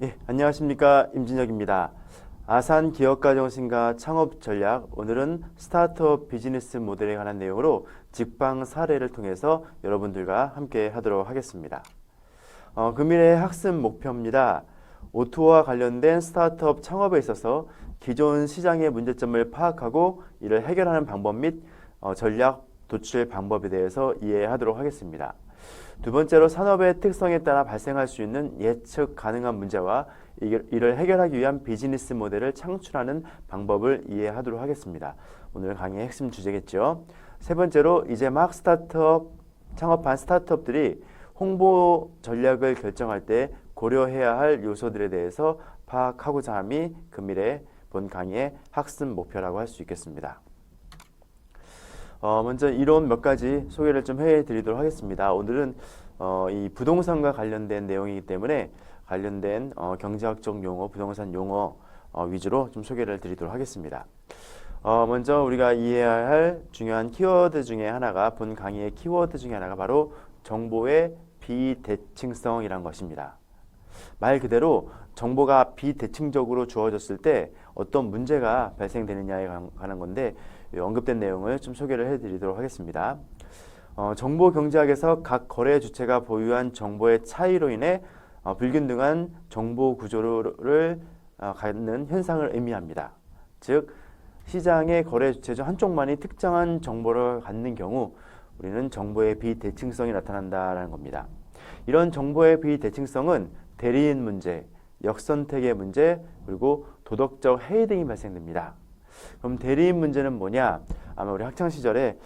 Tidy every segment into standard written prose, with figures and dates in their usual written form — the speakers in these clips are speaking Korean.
예, 안녕하십니까. 임진혁입니다. 아산 기업가정신과 창업 전략, 오늘은 스타트업 비즈니스 모델에 관한 내용으로 직방 사례를 통해서 여러분들과 함께 하도록 하겠습니다. 금일의 학습 목표입니다. 오토와 관련된 스타트업 창업에 있어서 기존 시장의 문제점을 파악하고 이를 해결하는 방법 및 전략 도출 방법에 대해서 이해하도록 하겠습니다. 두 번째로 산업의 특성에 따라 발생할 수 있는 예측 가능한 문제와 이를 해결하기 위한 비즈니스 모델을 창출하는 방법을 이해하도록 하겠습니다. 오늘 강의의 핵심 주제겠죠. 세 번째로 이제 막 창업한 스타트업들이 홍보 전략을 결정할 때 고려해야 할 요소들에 대해서 파악하고자 함이 금일의 본 강의의 학습 목표라고 할 수 있겠습니다. 먼저 이론 몇 가지 소개를 좀 해드리도록 하겠습니다. 오늘은 이 부동산과 관련된 내용이기 때문에 관련된 경제학적 용어, 부동산 용어 위주로 좀 소개를 드리도록 하겠습니다. 먼저 우리가 이해해야 할 중요한 키워드 중에 하나가, 본 강의의 키워드 중에 하나가 바로 정보의 비대칭성이란 것입니다. 말 그대로 정보가 비대칭적으로 주어졌을 때 어떤 문제가 발생되느냐에 관한 건데, 언급된 내용을 좀 소개를 해드리도록 하겠습니다. 정보 경제학에서 각 거래 주체가 보유한 정보의 차이로 인해 불균등한 정보 구조를 갖는 현상을 의미합니다. 즉, 시장의 거래 주체 중 한쪽만이 특정한 정보를 갖는 경우 우리는 정보의 비대칭성이 나타난다는 겁니다. 이런 정보의 비대칭성은 대리인 문제, 역선택의 문제, 그리고 도덕적 해이 등이 발생됩니다. 그럼 대리인 문제는 뭐냐? 아마 우리 학창 시절에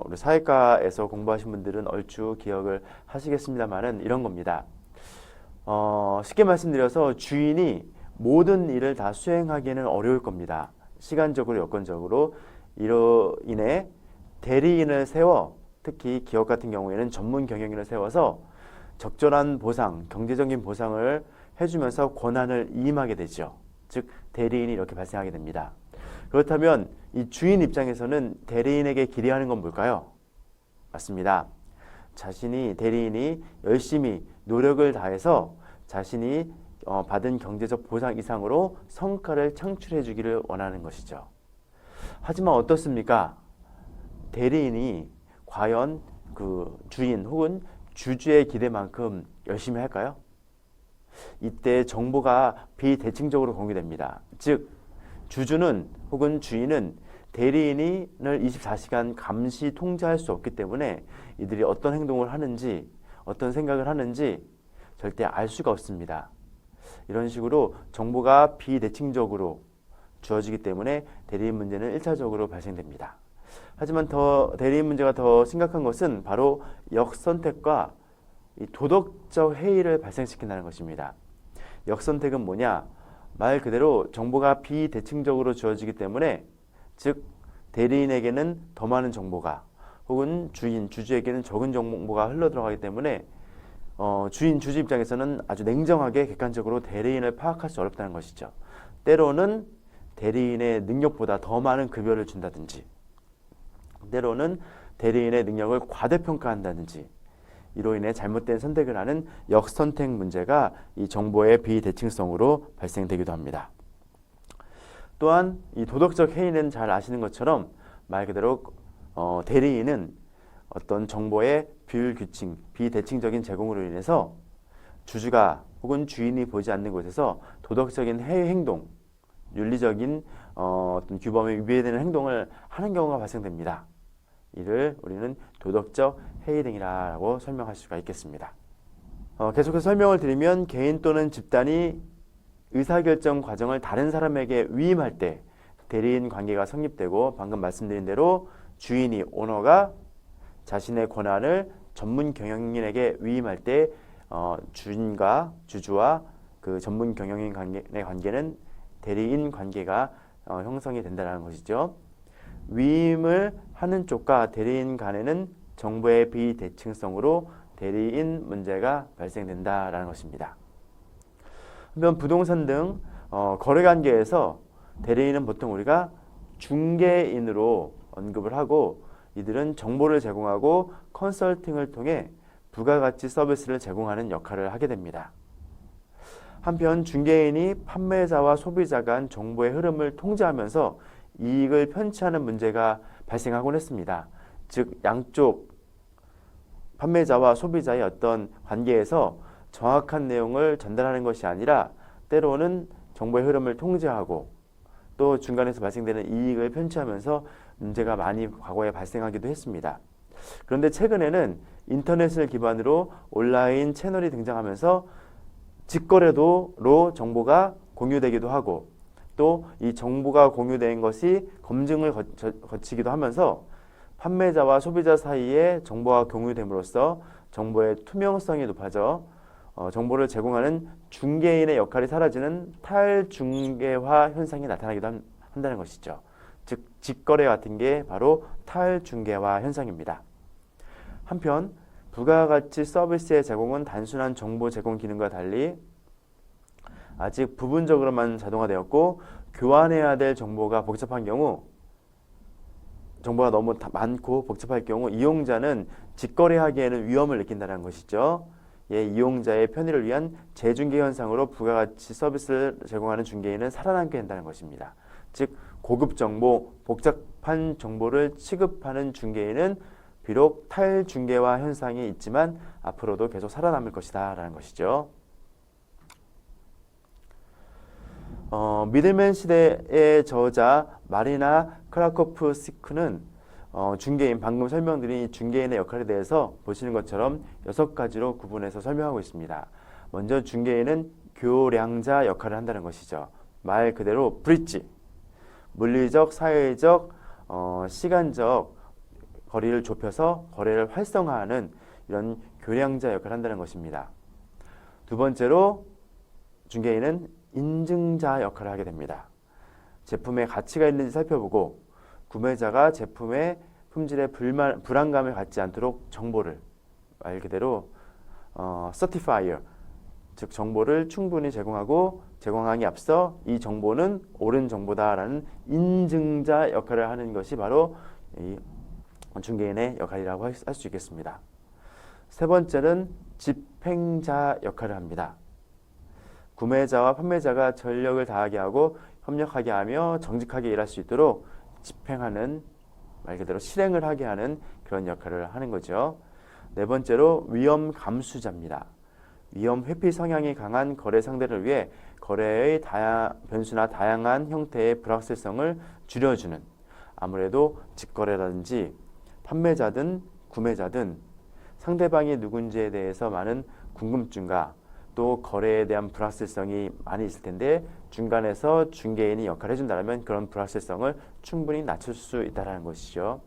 우리 사회과에서 공부하신 분들은 얼추 기억을 하시겠습니다만은 이런 겁니다. 쉽게 말씀드려서 주인이 모든 일을 다 수행하기에는 어려울 겁니다. 시간적으로, 여건적으로. 이로 인해 대리인을 세워, 특히 기업 같은 경우에는 전문 경영인을 세워서 적절한 보상, 경제적인 보상을 해주면서 권한을 위임하게 되죠. 즉, 대리인이 이렇게 발생하게 됩니다. 그렇다면 이 주인 입장에서는 대리인에게 기대하는 건 뭘까요? 맞습니다. 대리인이 열심히 노력을 다해서 자신이 받은 경제적 보상 이상으로 성과를 창출해 주기를 원하는 것이죠. 하지만 어떻습니까? 대리인이 과연 그 주인 혹은 주주의 기대만큼 열심히 할까요? 이때 정보가 비대칭적으로 공유됩니다. 즉, 주주는 혹은 주인은 대리인을 24시간 감시 통제할 수 없기 때문에 이들이 어떤 행동을 하는지, 어떤 생각을 하는지 절대 알 수가 없습니다. 이런 식으로 정보가 비대칭적으로 주어지기 때문에 대리인 문제는 1차적으로 발생됩니다. 하지만 대리인 문제가 더 심각한 것은 바로 역선택과 이 도덕적 해이를 발생시킨다는 것입니다. 역선택은 뭐냐? 말 그대로 정보가 비대칭적으로 주어지기 때문에, 즉 대리인에게는 더 많은 정보가, 혹은 주주에게는 적은 정보가 흘러들어가기 때문에 주주 입장에서는 아주 냉정하게 객관적으로 대리인을 파악할 수 어렵다는 것이죠. 때로는 대리인의 능력보다 더 많은 급여를 준다든지, 때로는 대리인의 능력을 과대평가한다든지, 이로 인해 잘못된 선택을 하는 역선택 문제가 이 정보의 비대칭성으로 발생되기도 합니다. 또한 이 도덕적 해이는 잘 아시는 것처럼 말 그대로 대리인은 어떤 정보의 비율규칙, 비대칭적인 제공으로 인해서 주주가 혹은 주인이 보지 않는 곳에서 도덕적인 해이 행동, 윤리적인 어떤 규범에 위배되는 행동을 하는 경우가 발생됩니다. 이를 우리는 도덕적 해이 등이라고 설명할 수가 있겠습니다. 계속해서 설명을 드리면, 개인 또는 집단이 의사결정 과정을 다른 사람에게 위임할 때 대리인 관계가 성립되고, 방금 말씀드린 대로 주인이, 오너가 자신의 권한을 전문 경영인에게 위임할 때 주주와 그 전문 경영인 간의 관계는 대리인 관계가 형성이 된다는 것이죠. 위임을 하는 쪽과 대리인 간에는 정보의 비대칭성으로 대리인 문제가 발생된다라는 것입니다. 한편 부동산 등 거래관계에서 대리인은 보통 우리가 중개인으로 언급을 하고, 이들은 정보를 제공하고 컨설팅을 통해 부가가치 서비스를 제공하는 역할을 하게 됩니다. 한편 중개인이 판매자와 소비자 간 정보의 흐름을 통제하면서 이익을 편취하는 문제가 발생하곤 했습니다. 즉 양쪽 판매자와 소비자의 어떤 관계에서 정확한 내용을 전달하는 것이 아니라 때로는 정보의 흐름을 통제하고 또 중간에서 발생되는 이익을 편취하면서 문제가 많이 과거에 발생하기도 했습니다. 그런데 최근에는 인터넷을 기반으로 온라인 채널이 등장하면서 직거래도로 정보가 공유되기도 하고 또 이 정보가 공유된 것이 검증을 거치기도 하면서 판매자와 소비자 사이에 정보가 공유됨으로써 정보의 투명성이 높아져 정보를 제공하는 중개인의 역할이 사라지는 탈중개화 현상이 나타나기도 한다는 것이죠. 즉 직거래 같은 게 바로 탈중개화 현상입니다. 한편 부가가치 서비스의 제공은 단순한 정보 제공 기능과 달리 아직 부분적으로만 자동화되었고 교환해야 될 정보가 복잡한 경우 정보가 너무 많고 복잡할 경우 이용자는 직거래하기에는 위험을 느낀다는 것이죠. 이용자의 편의를 위한 재중개 현상으로 부가가치 서비스를 제공하는 중개인은 살아남게 된다는 것입니다. 즉 고급 정보, 복잡한 정보를 취급하는 중개인은 비록 탈중개화 현상이 있지만 앞으로도 계속 살아남을 것이다 라는 것이죠. 미들맨 시대의 저자 마리나 크라코프스크는 중개인, 방금 설명드린 중개인의 역할에 대해서 보시는 것처럼 6가지로 구분해서 설명하고 있습니다. 먼저 중개인은 교량자 역할을 한다는 것이죠. 말 그대로 브릿지, 물리적, 사회적, 시간적 거리를 좁혀서 거래를 활성화하는 이런 교량자 역할을 한다는 것입니다. 두 번째로 중개인은 인증자 역할을 하게 됩니다. 제품에 가치가 있는지 살펴보고 구매자가 제품의 품질에 불안감을 갖지 않도록 정보를 말 그대로 certifier 즉 정보를 충분히 제공하기 앞서 이 정보는 옳은 정보다라는 인증자 역할을 하는 것이 바로 이 중개인의 역할이라고 할 수 있겠습니다. 세 번째는 집행자 역할을 합니다. 구매자와 판매자가 전력을 다하게 하고 협력하게 하며 정직하게 일할 수 있도록 집행하는 말 그대로 실행을 하게 하는 그런 역할을 하는 거죠. 네 번째로 위험 감수자입니다. 위험 회피 성향이 강한 거래 상대를 위해 거래의 변수나 다양한 형태의 불확실성을 줄여주는 아무래도 직거래라든지 판매자든 구매자든 상대방이 누군지에 대해서 많은 궁금증과 또 거래에 대한 불확실성이 많이 있을 텐데 중간에서 중개인이 역할을 해준다면 그런 불확실성을 충분히 낮출 수 있다는 것이죠.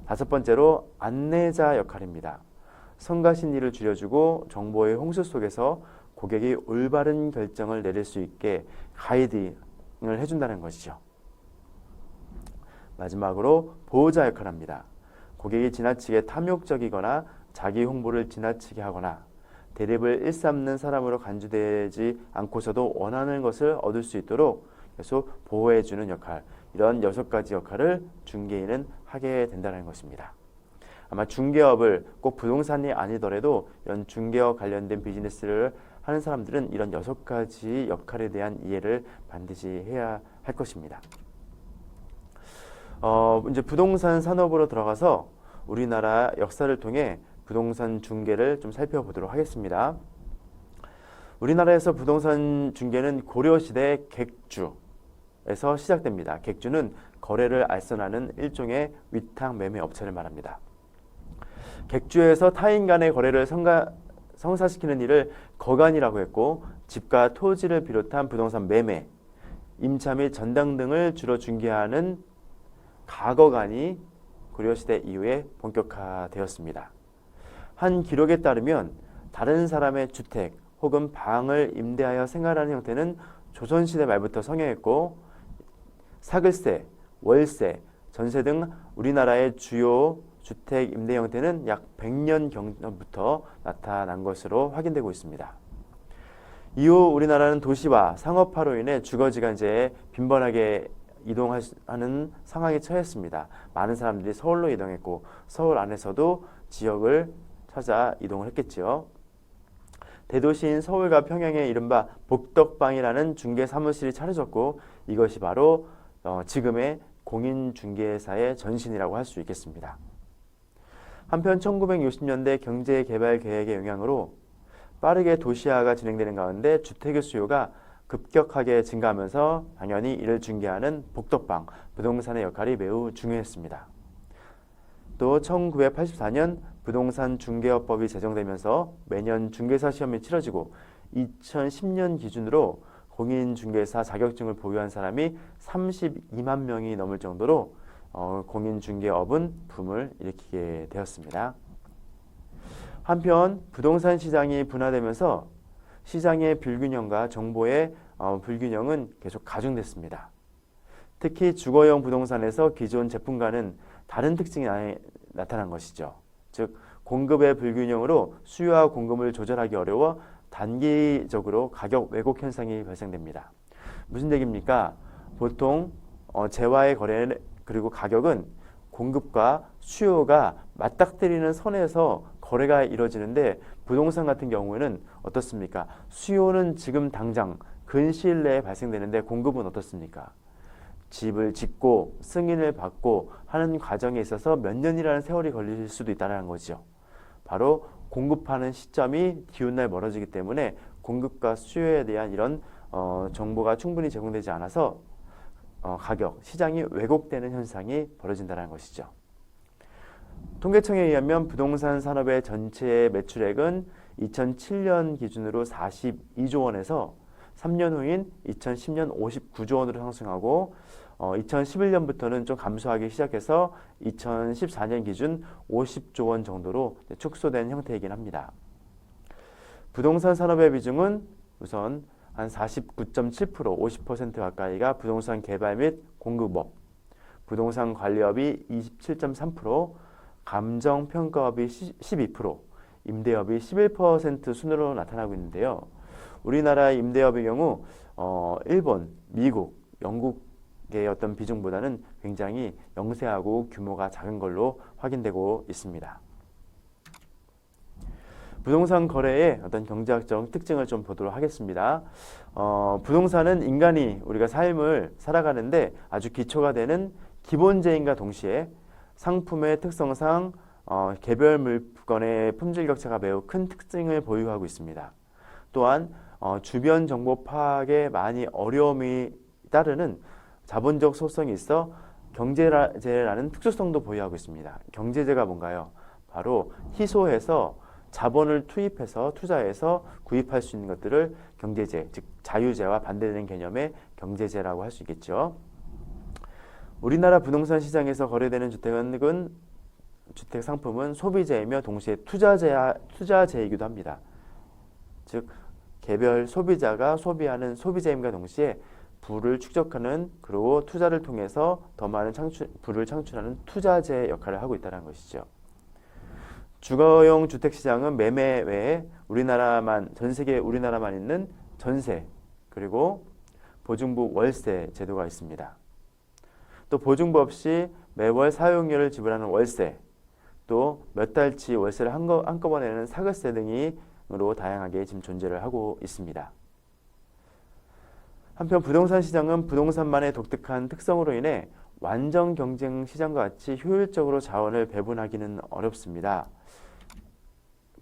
다섯 번째로 안내자 역할입니다. 성가신이를 줄여주고 정보의 홍수 속에서 고객이 올바른 결정을 내릴 수 있게 가이딩을 해준다는 것이죠. 마지막으로 보호자 역할을 합니다. 고객이 지나치게 탐욕적이거나 자기 홍보를 지나치게 하거나 대립을 일삼는 사람으로 간주되지 않고서도 원하는 것을 얻을 수 있도록 계속 보호해주는 역할, 이런 6가지 역할을 중개인은 하게 된다는 것입니다. 아마 중개업을 꼭 부동산이 아니더라도 이런 중개업 관련된 비즈니스를 하는 사람들은 이런 6가지 역할에 대한 이해를 반드시 해야 할 것입니다. 이제 부동산 산업으로 들어가서 우리나라 역사를 통해 부동산 중개를 좀 살펴보도록 하겠습니다. 우리나라에서 부동산 중개는 고려시대 객주에서 시작됩니다. 객주는 거래를 알선하는 일종의 위탁 매매 업체를 말합니다. 객주에서 타인 간의 거래를 성사시키는 일을 거간이라고 했고 집과 토지를 비롯한 부동산 매매, 임차 및 전당 등을 주로 중개하는 가거간이 고려시대 이후에 본격화되었습니다. 한 기록에 따르면 다른 사람의 주택 혹은 방을 임대하여 생활하는 형태는 조선시대 말부터 성행했고 사글세, 월세, 전세 등 우리나라의 주요 주택 임대 형태는 약 100년 경부터 나타난 것으로 확인되고 있습니다. 이후 우리나라는 도시화, 상업화로 인해 주거지간제에 빈번하게 이동하는 상황에 처했습니다. 많은 사람들이 서울로 이동했고 서울 안에서도 지역을 찾아 이동을 했겠지요. 대도시인 서울과 평양에 이른바 복덕방이라는 중개 사무실이 차려졌고 이것이 바로 지금의 공인중개사의 전신이라고 할 수 있겠습니다. 한편 1960년대 경제개발 계획의 영향으로 빠르게 도시화가 진행되는 가운데 주택의 수요가 급격하게 증가하면서 당연히 이를 중개하는 복덕방, 부동산의 역할이 매우 중요했습니다. 또 1984년 부동산 중개업법이 제정되면서 매년 중개사 시험이 치러지고 2010년 기준으로 공인중개사 자격증을 보유한 사람이 32만 명이 넘을 정도로 공인중개업은 붐을 일으키게 되었습니다. 한편 부동산 시장이 분화되면서 시장의 불균형과 정보의 불균형은 계속 가중됐습니다. 특히 주거용 부동산에서 기존 제품과는 다른 특징이 나타난 것이죠. 즉 공급의 불균형으로 수요와 공급을 조절하기 어려워 단기적으로 가격 왜곡 현상이 발생됩니다. 무슨 얘기입니까? 보통 재화의 거래 그리고 가격은 공급과 수요가 맞닥뜨리는 선에서 거래가 이루어지는데 부동산 같은 경우에는 어떻습니까? 수요는 지금 당장 근시일 내에 발생되는데 공급은 어떻습니까? 집을 짓고 승인을 받고 하는 과정에 있어서 몇 년이라는 세월이 걸릴 수도 있다는 거죠. 바로 공급하는 시점이 기운날 멀어지기 때문에 공급과 수요에 대한 이런 정보가 충분히 제공되지 않아서 가격, 시장이 왜곡되는 현상이 벌어진다는 것이죠. 통계청에 의하면 부동산 산업의 전체 매출액은 2007년 기준으로 42조 원에서 3년 후인 2010년 59조 원으로 상승하고 2011년부터는 좀 감소하기 시작해서 2014년 기준 50조 원 정도로 축소된 형태이긴 합니다. 부동산 산업의 비중은 우선 한 49.7%, 50% 가까이가 부동산 개발 및 공급업, 부동산 관리업이 27.3%, 감정평가업이 12%, 임대업이 11% 순으로 나타나고 있는데요. 우리나라 임대업의 경우 일본, 미국, 영국의 어떤 비중보다는 굉장히 영세하고 규모가 작은 걸로 확인되고 있습니다. 부동산 거래의 어떤 경제학적 특징을 좀 보도록 하겠습니다. 부동산은 인간이 우리가 삶을 살아가는데 아주 기초가 되는 기본재인과 동시에 상품의 특성상 개별 물건의 품질 격차가 매우 큰 특징을 보유하고 있습니다. 또한 주변 정보 파악에 많이 어려움이 따르는 자본적 속성이 있어 경제재라는 특수성도 보유하고 있습니다. 경제재가 뭔가요? 바로 희소해서 자본을 투입해서 투자해서 구입할 수 있는 것들을 경제재, 즉 자유재와 반대되는 개념의 경제재라고 할 수 있겠죠. 우리나라 부동산 시장에서 거래되는 주택 상품은 소비재이며 동시에 투자재이기도 합니다. 즉 개별 소비자가 소비하는 소비재임과 동시에 부를 축적하는 그리고 투자를 통해서 더 많은 부를 창출하는 투자재 역할을 하고 있다는 것이죠. 주거용 주택시장은 매매 외에 전 세계 우리나라만 있는 전세 그리고 보증부 월세 제도가 있습니다. 또 보증부 없이 매월 사용료를 지불하는 월세, 또 몇 달치 월세를 한꺼번에 내는 사글세 등으로 다양하게 지금 존재를 하고 있습니다. 한편 부동산 시장은 부동산만의 독특한 특성으로 인해 완전 경쟁 시장과 같이 효율적으로 자원을 배분하기는 어렵습니다.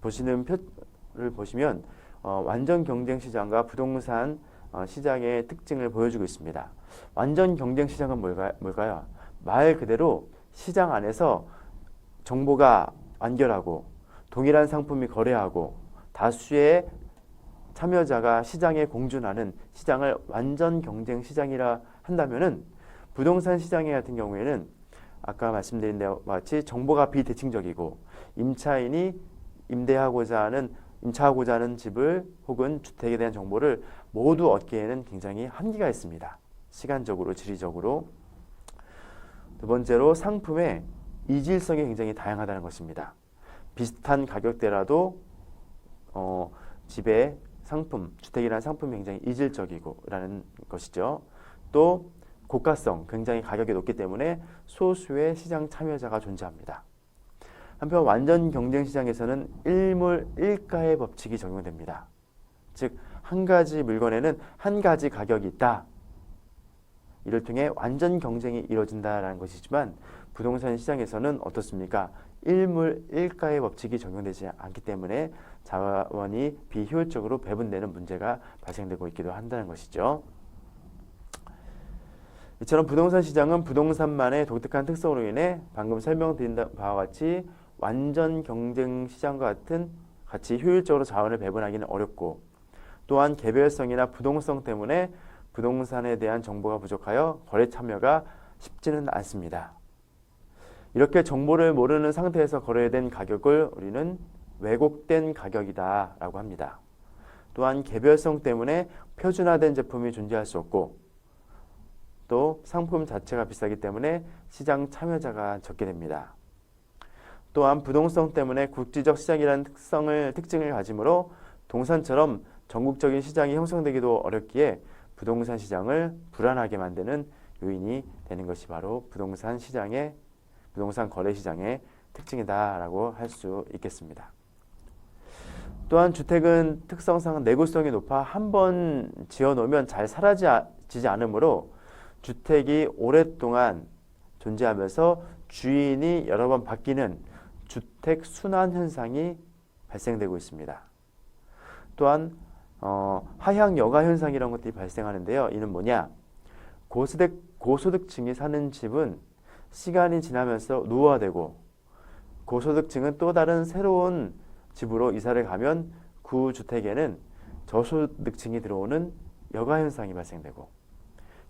보시는 표를 보시면 완전 경쟁 시장과 부동산 시장의 특징을 보여주고 있습니다. 완전 경쟁 시장은 뭘까요? 말 그대로 시장 안에서 정보가 완결하고 동일한 상품이 거래하고 다수의 참여자가 시장에 공존하는 시장을 완전 경쟁 시장이라 한다면은 부동산 시장 같은 경우에는 아까 말씀드린 대로 마치 정보가 비대칭적이고 임차인이 임차하고자 하는 집을 혹은 주택에 대한 정보를 모두 얻기에는 굉장히 한계가 있습니다. 시간적으로, 지리적으로. 두 번째로 상품의 이질성이 굉장히 다양하다는 것입니다. 비슷한 가격대라도 집의 상품, 주택이라는 상품이 굉장히 이질적이고 라는 것이죠. 또 고가성, 굉장히 가격이 높기 때문에 소수의 시장 참여자가 존재합니다. 한편 완전 경쟁 시장에서는 일물 일가의 법칙이 적용됩니다. 즉 한 가지 물건에는 한 가지 가격이 있다. 이를 통해 완전 경쟁이 이루어진다라는 것이지만 부동산 시장에서는 어떻습니까? 일물 일가의 법칙이 적용되지 않기 때문에 자원이 비효율적으로 배분되는 문제가 발생되고 있기도 한다는 것이죠. 이처럼 부동산 시장은 부동산만의 독특한 특성으로 인해 방금 설명드린 바와 같이 완전 경쟁 시장과 같이 효율적으로 자원을 배분하기는 어렵고, 또한 개별성이나 부동성 때문에 부동산에 대한 정보가 부족하여 거래 참여가 쉽지는 않습니다. 이렇게 정보를 모르는 상태에서 거래된 가격을 우리는 왜곡된 가격이다 라고 합니다. 또한 개별성 때문에 표준화된 제품이 존재할 수 없고, 또 상품 자체가 비싸기 때문에 시장 참여자가 적게 됩니다. 또한 부동성 때문에 국지적 시장이라는 특징을 가지므로 동산처럼 전국적인 시장이 형성되기도 어렵기에 부동산 시장을 불안하게 만드는 요인이 되는 것이 바로 부동산 거래 시장의 특징이다라고 할 수 있겠습니다. 또한 주택은 특성상 내구성이 높아 한번 지어놓으면 잘 사라지지 않으므로 주택이 오랫동안 존재하면서 주인이 여러 번 바뀌는 주택 순환 현상이 발생되고 있습니다. 또한 하향 여가 현상 이런 것들이 발생하는데요. 이는 뭐냐? 고소득층이 사는 집은 시간이 지나면서 노후화되고, 고소득층은 또 다른 새로운 집으로 이사를 가면 그 주택에는 저소득층이 들어오는 여가 현상이 발생되고,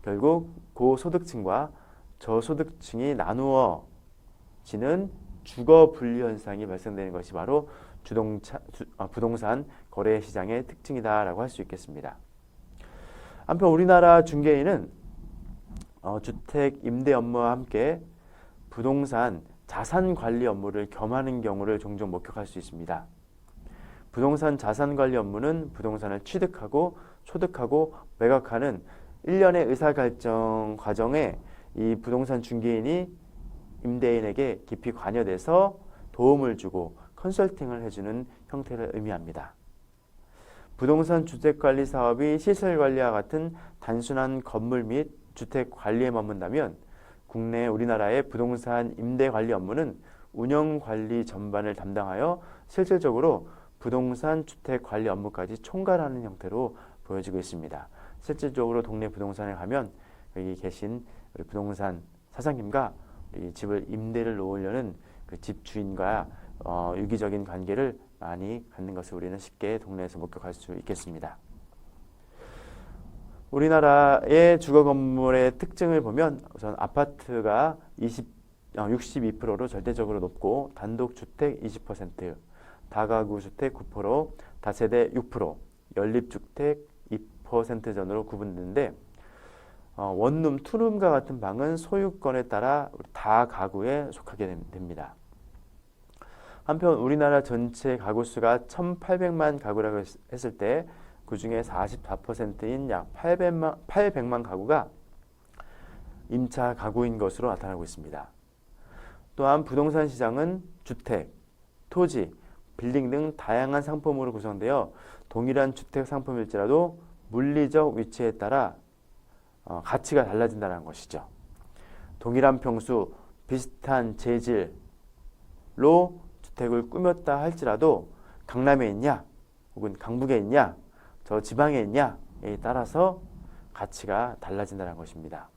결국 고소득층과 저소득층이 나누어지는 주거 분리 현상이 발생되는 것이 바로 부동산 거래 시장의 특징이다라고 할 수 있겠습니다. 한편 우리나라 중개인은 주택 임대 업무와 함께 부동산 자산 관리 업무를 겸하는 경우를 종종 목격할 수 있습니다. 부동산 자산 관리 업무는 부동산을 취득하고 소득하고 매각하는 일련의 의사결정 과정에 이 부동산 중개인이 임대인에게 깊이 관여돼서 도움을 주고 컨설팅을 해주는 형태를 의미합니다. 부동산 주택관리 사업이 시설관리와 같은 단순한 건물 및 주택 관리에 머문다면 국내 우리나라의 부동산 임대관리 업무는 운영관리 전반을 담당하여 실질적으로 부동산 주택관리 업무까지 총괄하는 형태로 보여지고 있습니다. 실질적으로 동네 부동산에 가면 여기 계신 우리 부동산 사장님과 이 집을 임대를 놓으려는 그 집주인과 유기적인 관계를 많이 갖는 것을 우리는 쉽게 동네에서 목격할 수 있겠습니다. 우리나라의 주거 건물의 특징을 보면 우선 아파트가 62%로 절대적으로 높고, 단독주택 20%, 다가구 주택 9%, 다세대 6%, 연립주택 2% 전으로 구분되는데, 원룸, 투룸과 같은 방은 소유권에 따라 다가구에 속하게 됩니다. 한편 우리나라 전체 가구 수가 1,800만 가구라고 했을 때 그 중에 44%인 약 800만 가구가 임차 가구인 것으로 나타나고 있습니다. 또한 부동산 시장은 주택, 토지, 빌딩 등 다양한 상품으로 구성되어 동일한 주택 상품일지라도 물리적 위치에 따라 가치가 달라진다는 것이죠. 동일한 평수, 비슷한 재질로 주택을 꾸몄다 할지라도 강남에 있냐 혹은 강북에 있냐 저 지방에 있냐에 따라서 가치가 달라진다는 것입니다.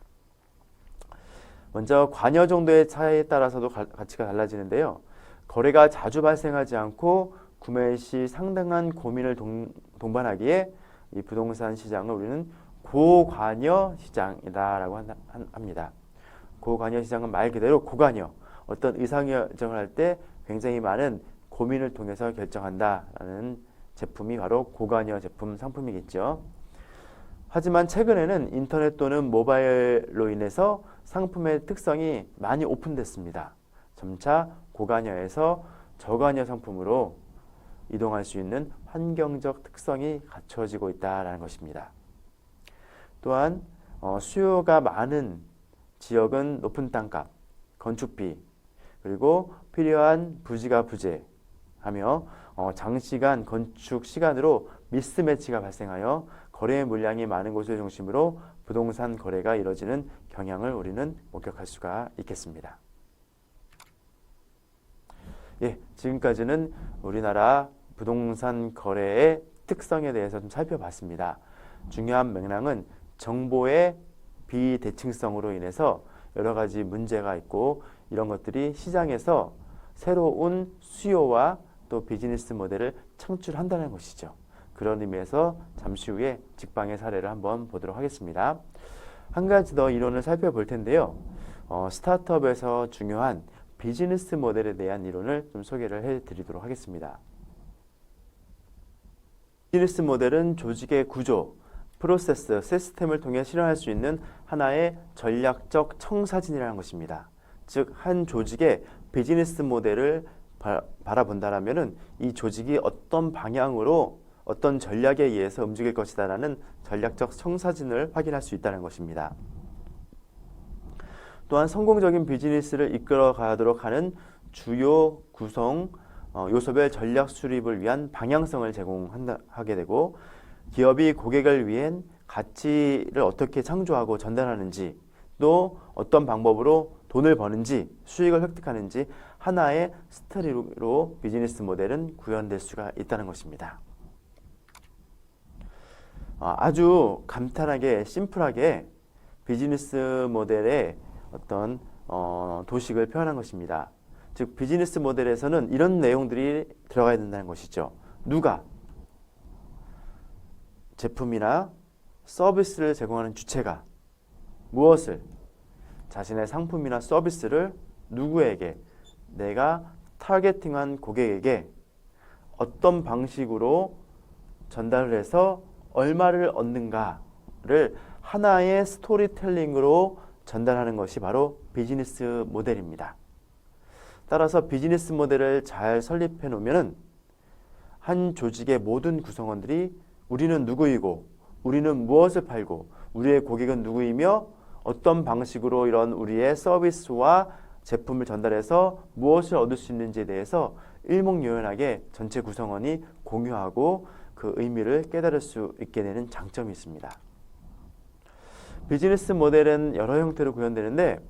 먼저 관여 정도의 차이에 따라서도 가치가 달라지는데요. 거래가 자주 발생하지 않고 구매 시 상당한 고민을 동반하기에 이 부동산 시장을 우리는 고관여 시장이다라고 합니다. 고관여 시장은 말 그대로 고관여, 어떤 의사결정을 할 때 굉장히 많은 고민을 통해서 결정한다라는 제품이 바로 고관여 제품 상품이겠죠. 하지만 최근에는 인터넷 또는 모바일로 인해서 상품의 특성이 많이 오픈됐습니다. 점차 고관여에서 저관여 상품으로 이동할 수 있는 환경적 특성이 갖춰지고 있다는 것입니다. 또한 수요가 많은 지역은 높은 땅값, 건축비, 그리고 필요한 부지가 부재하며 장시간 건축 시간으로 미스매치가 발생하여 거래 물량이 많은 곳을 중심으로 부동산 거래가 이뤄지는 경향을 우리는 목격할 수가 있겠습니다. 예, 지금까지는 우리나라 부동산 거래의 특성에 대해서 좀 살펴봤습니다. 중요한 맥락은 정보의 비대칭성으로 인해서 여러 가지 문제가 있고 이런 것들이 시장에서 새로운 수요와 또 비즈니스 모델을 창출한다는 것이죠. 그런 의미에서 잠시 후에 직방의 사례를 한번 보도록 하겠습니다. 한 가지 더 이론을 살펴볼 텐데요. 스타트업에서 중요한 비즈니스 모델에 대한 이론을 좀 소개를 해드리도록 하겠습니다. 비즈니스 모델은 조직의 구조, 프로세스, 시스템을 통해 실현할 수 있는 하나의 전략적 청사진이라는 것입니다. 즉, 한 조직의 비즈니스 모델을 바라본다라면은 이 조직이 어떤 방향으로 어떤 전략에 의해서 움직일 것이다라는 전략적 청사진을 확인할 수 있다는 것입니다. 또한 성공적인 비즈니스를 이끌어 가도록 하는 주요 구성 요소별 전략 수립을 위한 방향성을 제공하게 되고 기업이 고객을 위한 가치를 어떻게 창조하고 전달하는지 또 어떤 방법으로 돈을 버는지 수익을 획득하는지 하나의 스토리로 비즈니스 모델은 구현될 수가 있다는 것입니다. 아주 간단하게 심플하게 비즈니스 모델의 어떤 도식을 표현한 것입니다. 즉 비즈니스 모델에서는 이런 내용들이 들어가야 된다는 것이죠. 누가 제품이나 서비스를 제공하는 주체가 무엇을 자신의 상품이나 서비스를 누구에게 내가 타겟팅한 고객에게 어떤 방식으로 전달을 해서 얼마를 얻는가를 하나의 스토리텔링으로 전달하는 것이 바로 비즈니스 모델입니다. 따라서 비즈니스 모델을 잘 설립해 놓으면 한 조직의 모든 구성원들이 우리는 누구이고 우리는 무엇을 팔고 우리의 고객은 누구이며 어떤 방식으로 이런 우리의 서비스와 제품을 전달해서 무엇을 얻을 수 있는지에 대해서 일목요연하게 전체 구성원이 공유하고 그 의미를 깨달을 수 있게 되는 장점이 있습니다. 비즈니스 모델은 여러 형태로 구현되는데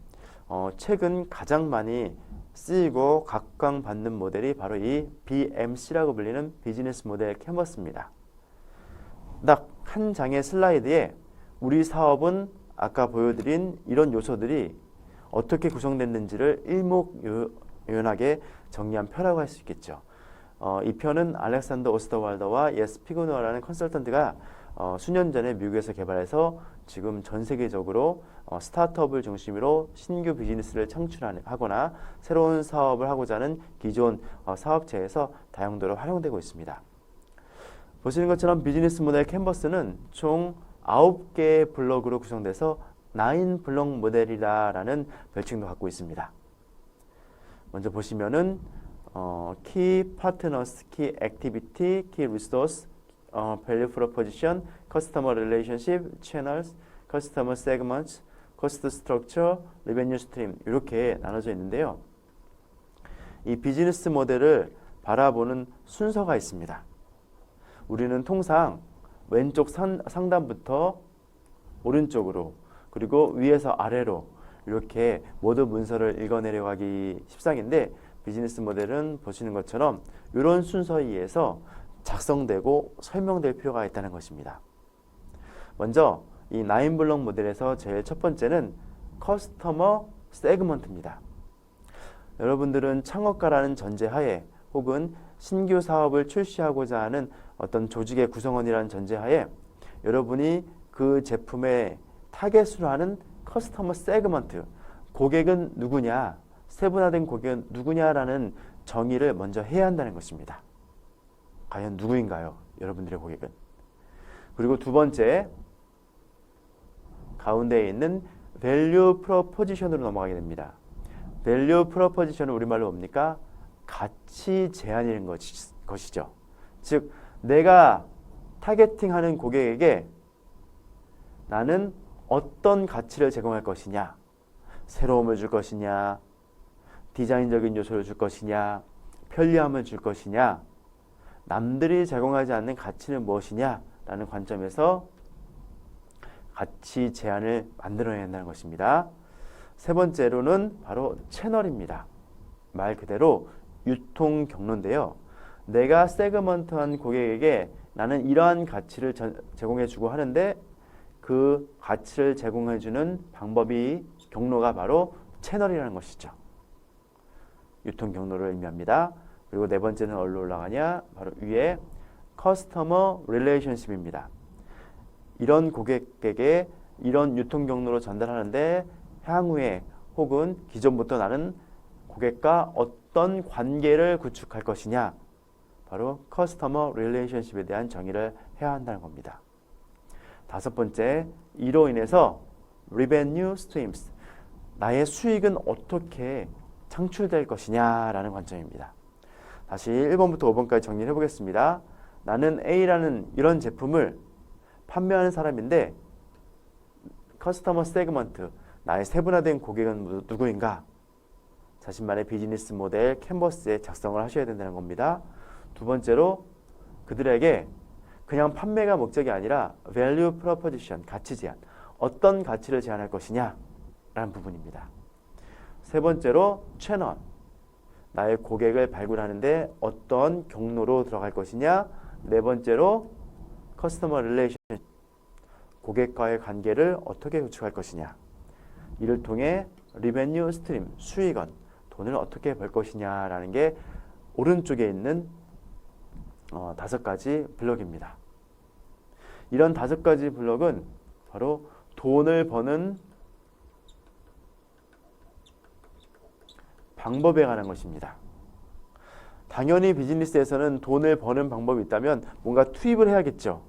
최근 가장 많이 쓰이고 각광받는 모델이 바로 이 BMC라고 불리는 비즈니스 모델 캔버스입니다. 딱 한 장의 슬라이드에 우리 사업은 아까 보여드린 이런 요소들이 어떻게 구성됐는지를 일목요연하게 정리한 표라고 할 수 있겠죠. 이 표는 알렉산더 오스터왈더와 예스 피그노라는 컨설턴트가 수년 전에 미국에서 개발해서 지금 전 세계적으로 스타트업을 중심으로 신규 비즈니스를 창출하거나 새로운 사업을 하고자 하는 기존 사업체에서 다용도로 활용되고 있습니다. 보시는 것처럼 비즈니스 모델 캔버스는 총 9개의 블록으로 구성돼서 9블록 모델이라는 별칭도 갖고 있습니다. 먼저 보시면은 Key Partners, Key Activity, Key Resource, Value Proposition, Customer Relationship, Channels, Customer Segments, Cost Structure, Revenue Stream 이렇게 나눠져 있는데요. 이 비즈니스 모델을 바라보는 순서가 있습니다. 우리는 통상 왼쪽 상단부터 오른쪽으로 그리고 위에서 아래로 이렇게 모든 문서를 읽어내려가기 십상인데 비즈니스 모델은 보시는 것처럼 이런 순서에 의해서 작성되고 설명될 필요가 있다는 것입니다. 먼저 이 9블록 모델에서 제일 첫 번째는 커스터머 세그먼트입니다. 여러분들은 창업가라는 전제하에 혹은 신규 사업을 출시하고자 하는 어떤 조직의 구성원이라는 전제하에 여러분이 그 제품의 타겟으로 하는 커스터머 세그먼트, 고객은 누구냐, 세분화된 고객은 누구냐라는 정의를 먼저 해야 한다는 것입니다. 과연 누구인가요? 여러분들의 고객은. 그리고 두 번째, 가운데에 있는 밸류 프로포지션으로 넘어가게 됩니다. 밸류 프로포지션은 우리말로 뭡니까? 가치 제안인 것이죠. 즉, 내가 타겟팅하는 고객에게 나는 어떤 가치를 제공할 것이냐, 새로움을 줄 것이냐, 디자인적인 요소를 줄 것이냐, 편리함을 줄 것이냐, 남들이 제공하지 않는 가치는 무엇이냐라는 관점에서 가치 제안을 만들어내야 한다는 것입니다. 세 번째로는 바로 채널입니다. 말 그대로 유통 경로인데요. 내가 세그먼트한 고객에게 나는 이러한 가치를 제공해주고 하는데 그 가치를 제공해주는 방법이 경로가 바로 채널이라는 것이죠. 유통 경로를 의미합니다. 그리고 네 번째는 어디로 올라가냐? 바로 위에 커스터머 릴레이션십입니다. 이런 고객에게 이런 유통 경로로 전달하는데 향후에 혹은 기존부터 나는 고객과 어떤 관계를 구축할 것이냐? 바로 커스터머 릴레이션십에 대한 정의를 해야 한다는 겁니다. 다섯 번째, 이로 인해서 revenue streams, 나의 수익은 어떻게 창출될 것이냐라는 관점입니다. 다시 1번부터 5번까지 정리를 해보겠습니다. 나는 A라는 이런 제품을 판매하는 사람인데 커스터머 세그먼트, 나의 세분화된 고객은 누구인가? 자신만의 비즈니스 모델 캔버스에 작성을 하셔야 된다는 겁니다. 두 번째로 그들에게 그냥 판매가 목적이 아니라 value proposition, 가치 제안, 어떤 가치를 제안할 것이냐 라는 부분입니다. 세 번째로 채널, 나의 고객을 발굴하는데 어떤 경로로 들어갈 것이냐. 네 번째로 커스터머 릴레이션, 고객과의 관계를 어떻게 구축할 것이냐. 이를 통해 리베뉴 스트림, 수익원, 돈을 어떻게 벌 것이냐라는 게 오른쪽에 있는 5가지 블록입니다. 이런 5가지 블록은 바로 돈을 버는 방법에 관한 것입니다. 당연히 비즈니스에서는 돈을 버는 방법이 있다면 뭔가 투입을 해야겠죠.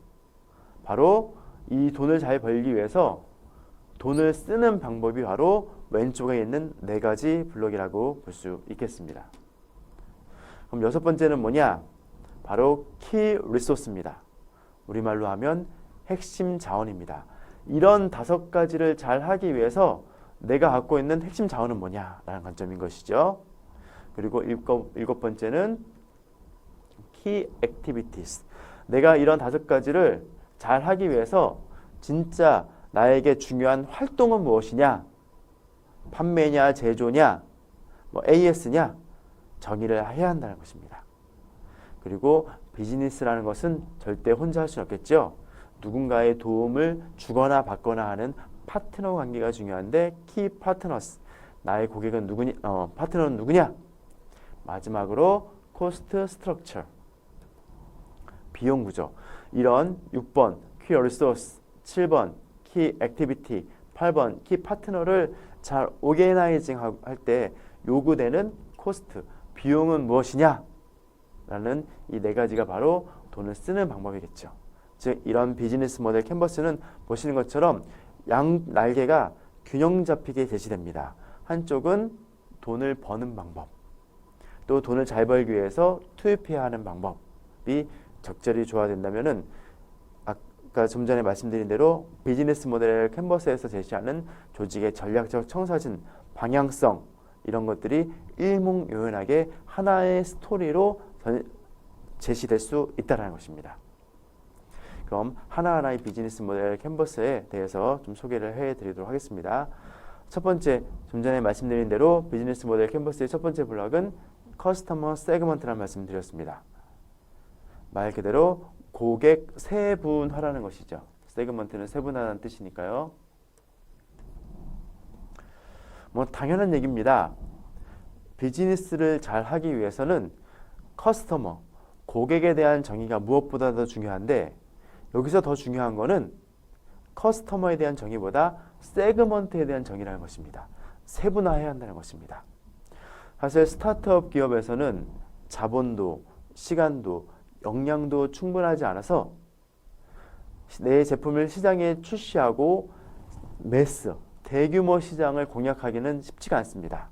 바로 이 돈을 잘 벌기 위해서 돈을 쓰는 방법이 바로 왼쪽에 있는 4가지 블록이라고 볼 수 있겠습니다. 그럼 6번째는 뭐냐? 바로 키 리소스입니다. 우리말로 하면 핵심 자원입니다. 이런 5가지를 잘 하기 위해서 내가 갖고 있는 핵심 자원은 뭐냐라는 관점인 것이죠. 그리고 7번째는 key activities. 내가 이런 5가지를 잘 하기 위해서 진짜 나에게 중요한 활동은 무엇이냐? 판매냐, 제조냐, AS냐? 정의를 해야 한다는 것입니다. 그리고 비즈니스라는 것은 절대 혼자 할 수는 없겠죠. 누군가의 도움을 주거나 받거나 하는 파트너 관계가 중요한데 키 파트너스, 나의 고객은 누구냐, 파트너는 누구냐? 마지막으로 코스트 스트럭처, 비용 구조. 이런 6번 키 리소스, 7번 키 액티비티, 8번 키 파트너를 잘 오게나이징 할 때 요구되는 코스트, 비용은 무엇이냐? 라는 이 4가지가 바로 돈을 쓰는 방법이겠죠. 즉 이런 비즈니스 모델 캔버스는 보시는 것처럼 양 날개가 균형 잡히게 제시됩니다. 한쪽은 돈을 버는 방법, 또 돈을 잘 벌기 위해서 투입해야 하는 방법이 적절히 조화된다면은 아까 좀 전에 말씀드린 대로 비즈니스 모델 캔버스에서 제시하는 조직의 전략적 청사진, 방향성 이런 것들이 일목요연하게 하나의 스토리로 제시될 수 있다는 것입니다. 그럼 하나하나의 비즈니스 모델 캔버스에 대해서 좀 소개를 해드리도록 하겠습니다. 첫 번째, 좀 전에 말씀드린 대로 비즈니스 모델 캔버스의 첫 번째 블록은 커스터머 세그먼트라는 말씀드렸습니다. 말 그대로 고객 세분화라는 것이죠. 세그먼트는 세분화라는 뜻이니까요. 당연한 얘기입니다. 비즈니스를 잘 하기 위해서는 커스터머, 고객에 대한 정의가 무엇보다 더 중요한데 여기서 더 중요한 거는 커스터머에 대한 정의보다 세그먼트에 대한 정의라는 것입니다. 세분화해야 한다는 것입니다. 사실 스타트업 기업에서는 자본도, 시간도, 역량도 충분하지 않아서 내 제품을 시장에 출시하고 매스, 대규모 시장을 공략하기는 쉽지가 않습니다.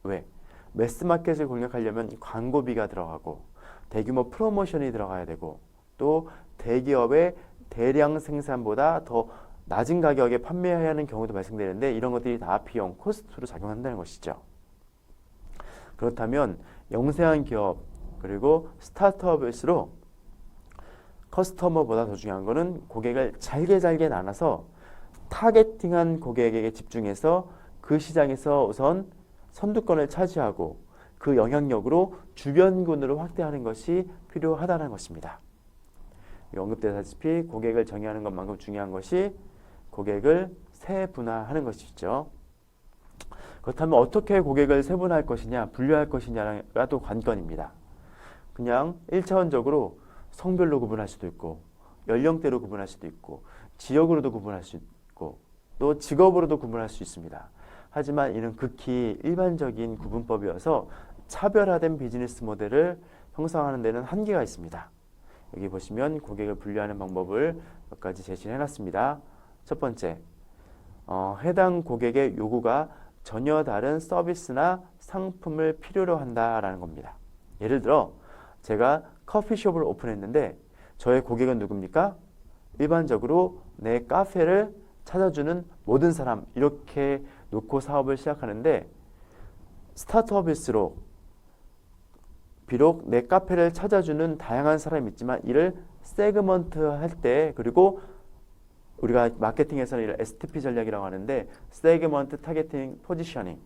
왜? 매스마켓을 공략하려면 광고비가 들어가고 대규모 프로모션이 들어가야 되고 또 대기업의 대량 생산보다 더 낮은 가격에 판매해야 하는 경우도 발생되는데 이런 것들이 다 비용, 코스트로 작용한다는 것이죠. 그렇다면 영세한 기업 그리고 스타트업일수록 커스터머보다 더 중요한 거는 고객을 잘게 나눠서 타겟팅한 고객에게 집중해서 그 시장에서 우선 선두권을 차지하고 그 영향력으로 주변군으로 확대하는 것이 필요하다는 것입니다. 언급되다시피 고객을 정의하는 것만큼 중요한 것이 고객을 세분화하는 것이죠. 그렇다면 어떻게 고객을 세분화할 것이냐, 분류할 것이냐가 또 관건입니다. 그냥 1차원적으로 성별로 구분할 수도 있고 연령대로 구분할 수도 있고 지역으로도 구분할 수 있고 또 직업으로도 구분할 수 있습니다. 하지만 이는 극히 일반적인 구분법이어서 차별화된 비즈니스 모델을 형성하는 데는 한계가 있습니다. 여기 보시면 고객을 분류하는 방법을 몇 가지 제시해 놨습니다. 첫 번째, 해당 고객의 요구가 전혀 다른 서비스나 상품을 필요로 한다라는 겁니다. 예를 들어 제가 커피숍을 오픈했는데 저의 고객은 누굽니까? 일반적으로 내 카페를 찾아주는 모든 사람, 이렇게 놓고 사업을 시작하는데 스타트업일수록 비록 내 카페를 찾아주는 다양한 사람이 있지만 이를 세그먼트 할 때, 그리고 우리가 마케팅에서는 이를 STP 전략이라고 하는데 세그먼트 타겟팅 포지셔닝,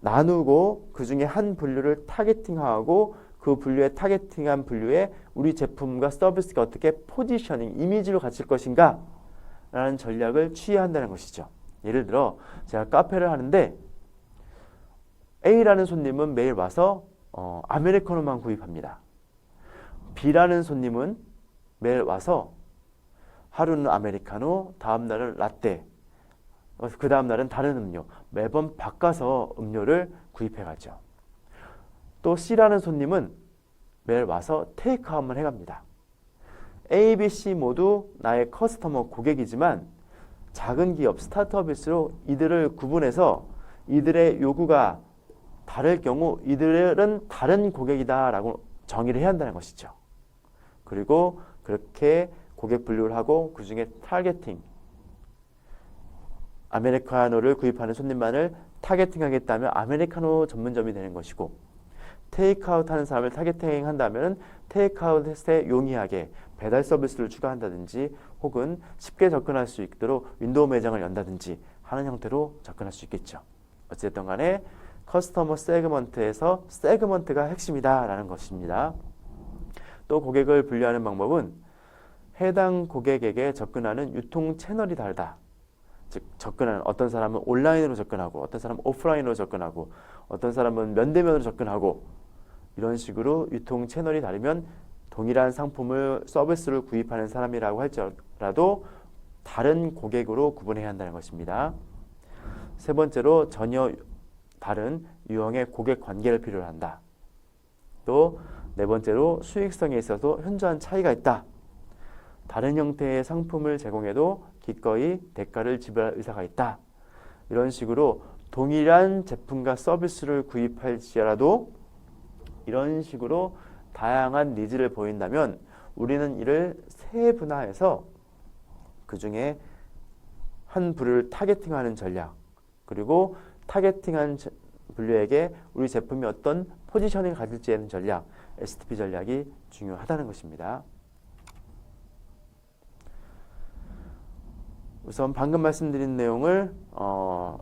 나누고 그 중에 한 분류를 타겟팅하고 그 분류에 타겟팅한 분류에 우리 제품과 서비스가 어떻게 포지셔닝, 이미지로 갇힐 것인가 라는 전략을 취해야 한다는 것이죠. 예를 들어 제가 카페를 하는데 A라는 손님은 매일 와서 아메리카노만 구입합니다. B라는 손님은 매일 와서 하루는 아메리카노, 다음 날은 라떼, 그 다음 날은 다른 음료, 매번 바꿔서 음료를 구입해 가죠. 또 C라는 손님은 매일 와서 테이크아웃만 해갑니다. A, B, C 모두 나의 커스터머 고객이지만 작은 기업, 스타트업일수록 이들을 구분해서 이들의 요구가 다를 경우 이들은 다른 고객이다라고 정의를 해야 한다는 것이죠. 그리고 그렇게 고객 분류를 하고 그 중에 타겟팅, 아메리카노를 구입하는 손님만을 타겟팅하겠다면 아메리카노 전문점이 되는 것이고, 테이크아웃 하는 사람을 타겟팅한다면 테이크아웃에 용이하게 배달 서비스를 추가한다든지 혹은 쉽게 접근할 수 있도록 윈도우 매장을 연다든지 하는 형태로 접근할 수 있겠죠. 어쨌든 간에 커스터머 세그먼트에서 세그먼트가 핵심이다 라는 것입니다. 또 고객을 분류하는 방법은 해당 고객에게 접근하는 유통 채널이 다르다. 즉 접근하는, 어떤 사람은 온라인으로 접근하고 어떤 사람은 오프라인으로 접근하고 어떤 사람은 면대면으로 접근하고, 이런 식으로 유통 채널이 다르면 동일한 상품을 서비스를 구입하는 사람이라고 할지라도 다른 고객으로 구분해야 한다는 것입니다. 세 번째로 전혀 다른 유형의 고객 관계를 필요로 한다. 또 네 번째로 수익성에 있어서 현저한 차이가 있다. 다른 형태의 상품을 제공해도 기꺼이 대가를 지불할 의사가 있다. 이런 식으로 동일한 제품과 서비스를 구입할지라도 이런 식으로 다양한 니즈를 보인다면 우리는 이를 세분화해서 그 중에 한 부류를 타겟팅하는 전략, 그리고 타겟팅한 분류에게 우리 제품이 어떤 포지셔닝을 가질지에 대한 전략, STP 전략이 중요하다는 것입니다. 우선 방금 말씀드린 내용을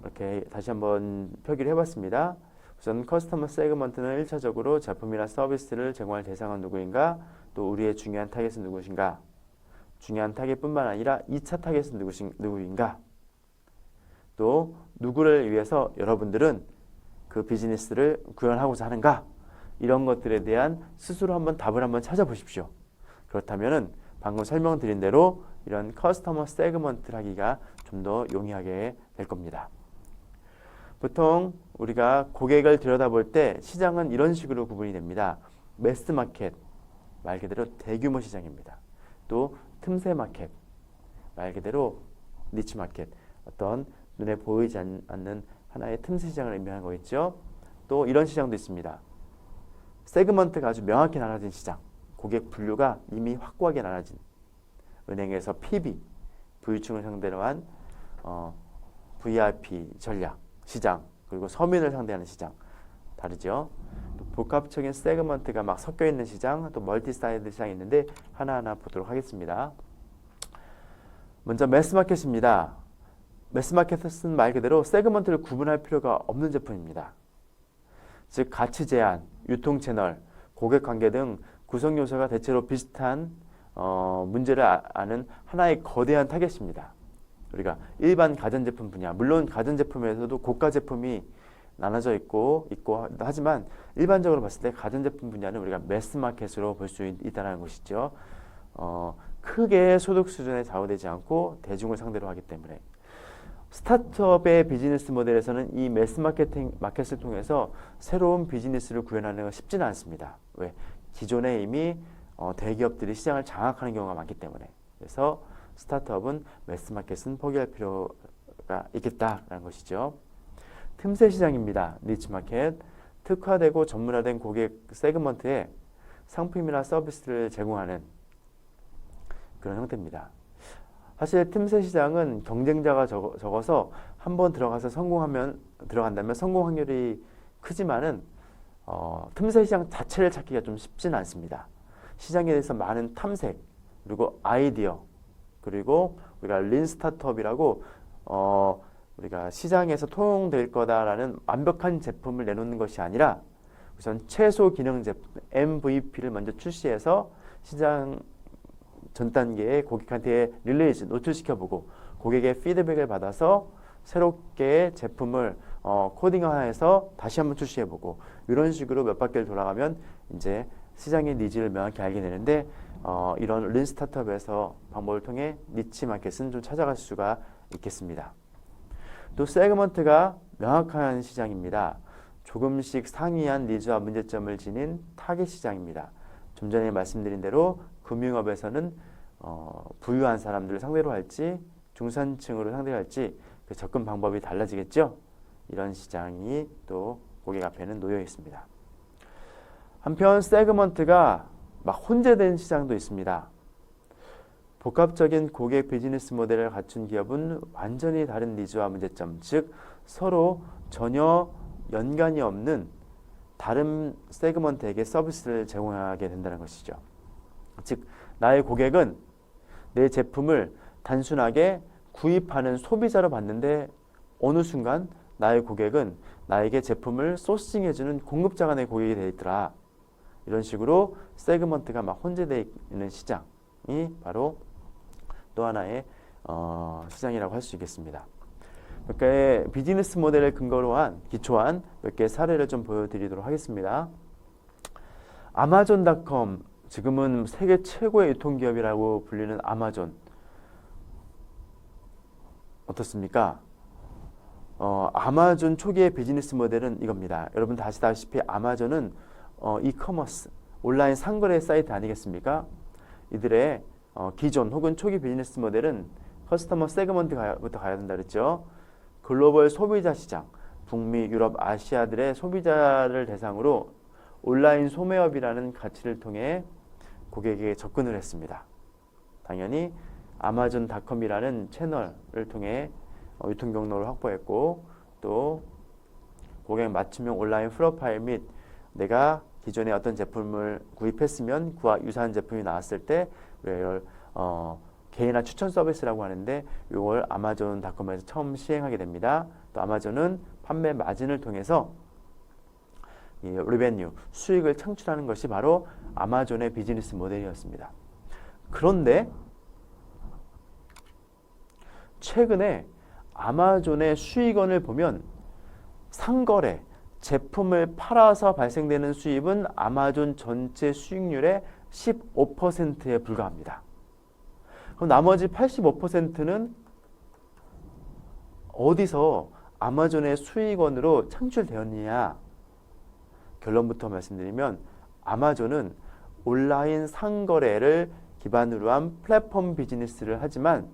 이렇게 다시 한번 표기를 해봤습니다. 우선 커스터머 세그먼트는 1차적으로 제품이나 서비스를 제공할 대상은 누구인가, 또 우리의 중요한 타겟은 누구신가, 중요한 타겟뿐만 아니라 2차 타겟은 누구인가, 또 누구를 위해서 여러분들은 그 비즈니스를 구현하고자 하는가, 이런 것들에 대한 스스로 한번 답을 한번 찾아보십시오. 그렇다면은 방금 설명드린 대로 이런 커스터머 세그먼트를 하기가 좀 더 용이하게 될 겁니다. 보통 우리가 고객을 들여다볼 때 시장은 이런 식으로 구분이 됩니다. 매스 마켓, 말 그대로 대규모 시장입니다. 또 틈새 마켓, 말 그대로 니치 마켓, 어떤 눈에 보이지 않는 하나의 틈새 시장을 의미하는 거겠죠. 또 이런 시장도 있습니다. 세그먼트가 아주 명확히 나눠진 시장, 고객 분류가 이미 확고하게 나눠진, 은행에서 PB, 부유층을 상대로 한 VIP 전략 시장, 그리고 서민을 상대하는 시장, 다르죠. 복합적인 세그먼트가 막 섞여 있는 시장, 또 멀티사이드 시장이 있는데 하나하나 보도록 하겠습니다. 먼저 매스마켓입니다. 매스마켓은 말 그대로 세그먼트를 구분할 필요가 없는 제품입니다. 즉 가치 제한, 유통 채널, 고객 관계 등 구성 요소가 대체로 비슷한 문제를 아는 하나의 거대한 타겟입니다. 우리가 일반 가전제품 분야, 물론 가전제품에서도 고가 제품이 나눠져 있고 하지만 일반적으로 봤을 때 가전제품 분야는 우리가 매스마켓으로 볼 수 있다는 것이죠. 크게 소득 수준에 좌우되지 않고 대중을 상대로 하기 때문에 스타트업의 비즈니스 모델에서는 이 매스마켓을 통해서 새로운 비즈니스를 구현하는 건 쉽지는 않습니다. 왜? 기존에 이미 대기업들이 시장을 장악하는 경우가 많기 때문에. 그래서 스타트업은 매스마켓은 포기할 필요가 있겠다라는 것이죠. 틈새 시장입니다. 니치마켓. 특화되고 전문화된 고객 세그먼트에 상품이나 서비스를 제공하는 그런 형태입니다. 사실 틈새 시장은 경쟁자가 적어서 한번 들어간다면 성공 확률이 크지만은 틈새 시장 자체를 찾기가 좀 쉽지는 않습니다. 시장에 대해서 많은 탐색, 그리고 아이디어, 그리고 우리가 린 스타트업이라고 우리가 시장에서 통용될 거다라는 완벽한 제품을 내놓는 것이 아니라 우선 최소 기능 제품 MVP를 먼저 출시해서 시장 전 단계에 고객한테 릴리즈, 노출시켜보고 고객의 피드백을 받아서 새롭게 제품을 코딩화해서 다시 한번 출시해보고 이런 식으로 몇 바퀴를 돌아가면 이제 시장의 니즈를 명확히 알게 되는데 이런 린 스타트업에서 방법을 통해 니치 마켓은 좀 찾아갈 수가 있겠습니다. 또 세그먼트가 명확한 시장입니다. 조금씩 상이한 니즈와 문제점을 지닌 타겟 시장입니다. 좀 전에 말씀드린 대로 금융업에서는 부유한 사람들을 상대로 할지 중산층으로 상대로 할지 그 접근 방법이 달라지겠죠. 이런 시장이 또 고객 앞에는 놓여 있습니다. 한편 세그먼트가 막 혼재된 시장도 있습니다. 복합적인 고객 비즈니스 모델을 갖춘 기업은 완전히 다른 니즈와 문제점, 즉 서로 전혀 연관이 없는 다른 세그먼트에게 서비스를 제공하게 된다는 것이죠. 즉 나의 고객은 내 제품을 단순하게 구입하는 소비자로 봤는데 어느 순간 나의 고객은 나에게 제품을 소싱해주는 공급자가 내 고객이 되어 있더라. 이런 식으로 세그먼트가 막 혼재되어 있는 시장이 바로 또 하나의 시장이라고 할 수 있겠습니다. 몇 개의 비즈니스 모델을 근거로 한 기초한 몇 개의 사례를 좀 보여드리도록 하겠습니다. 아마존닷컴, 지금은 세계 최고의 유통기업이라고 불리는 아마존 어떻습니까? 아마존 초기의 비즈니스 모델은 이겁니다. 여러분 다 아시다시피 아마존은 이커머스, 온라인 상거래 사이트 아니겠습니까? 이들의 기존 혹은 초기 비즈니스 모델은 커스터머 세그먼트부터 가야 된다 그랬죠. 글로벌 소비자 시장, 북미, 유럽, 아시아들의 소비자를 대상으로 온라인 소매업이라는 가치를 통해 고객에게 접근을 했습니다. 당연히 아마존닷컴이라는 채널을 통해 유통 경로를 확보했고 또 고객 맞춤형 온라인 프로파일 및 내가 기존에 어떤 제품을 구입했으면 그와 유사한 제품이 나왔을 때 이걸 개인화 추천 서비스라고 하는데 이걸 아마존닷컴에서 처음 시행하게 됩니다. 또 아마존은 판매 마진을 통해서 이 리베뉴, 수익을 창출하는 것이 바로 아마존의 비즈니스 모델이었습니다. 그런데 최근에 아마존의 수익원을 보면 상거래, 제품을 팔아서 발생되는 수입은 아마존 전체 수익률의 15%에 불과합니다. 그럼 나머지 85%는 어디서 아마존의 수익원으로 창출되었느냐? 결론부터 말씀드리면 아마존은 온라인 상거래를 기반으로 한 플랫폼 비즈니스를 하지만